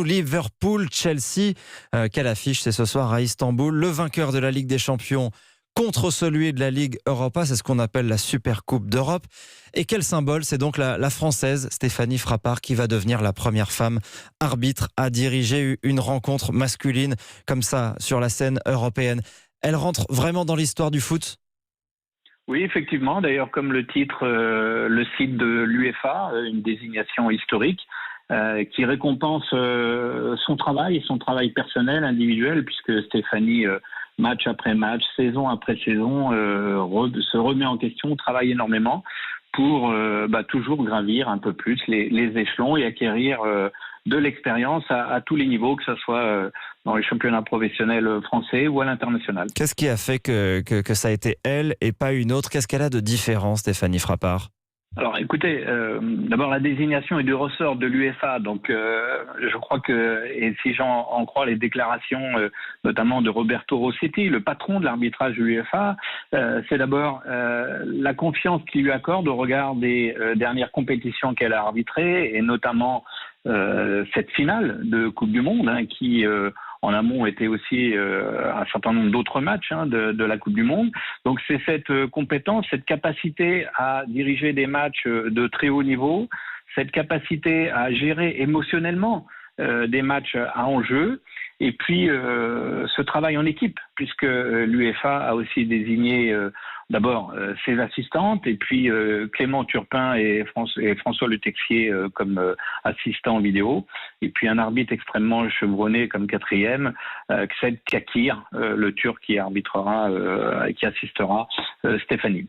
Liverpool-Chelsea, quelle affiche c'est ce soir à Istanbul. Le vainqueur de la Ligue des Champions contre celui de la Ligue Europa, c'est ce qu'on appelle la Super Coupe d'Europe. Et quel symbole, c'est donc la Française Stéphanie Frappart qui va devenir la première femme arbitre à diriger une rencontre masculine comme ça sur la scène européenne. Elle rentre vraiment dans l'histoire du foot ? Oui, effectivement. D'ailleurs, comme le titre, le site de l'UEFA, une désignation historique, qui récompense son travail personnel, individuel, puisque Stéphanie, match après match, saison après saison, se remet en question, travaille énormément pour toujours gravir un peu plus les échelons et acquérir de l'expérience à tous les niveaux, que ce soit dans les championnats professionnels français ou à l'international. Qu'est-ce qui a fait que ça a été elle et pas une autre ? Qu'est-ce qu'elle a de différent, Stéphanie Frappart ? Alors écoutez, d'abord la désignation est du ressort de l'UEFA, donc je crois que, et si j'en crois les déclarations notamment de Roberto Rossetti, le patron de l'arbitrage de l'UEFA, c'est d'abord la confiance qu'il lui accorde au regard des dernières compétitions qu'elle a arbitrées, et notamment cette finale de Coupe du Monde qui en amont était aussi un certain nombre d'autres matchs de la Coupe du Monde. Donc c'est cette compétence, cette capacité à diriger des matchs de très haut niveau, cette capacité à gérer émotionnellement des matchs à enjeu, et puis ce travail en équipe, puisque l'UEFA a aussi désigné d'abord ses assistantes, et puis Clément Turpin et François Le Texier comme assistants vidéo, et puis un arbitre extrêmement chevronné comme quatrième, Ksed Kakir, le Turc qui arbitrera et qui assistera Stéphanie.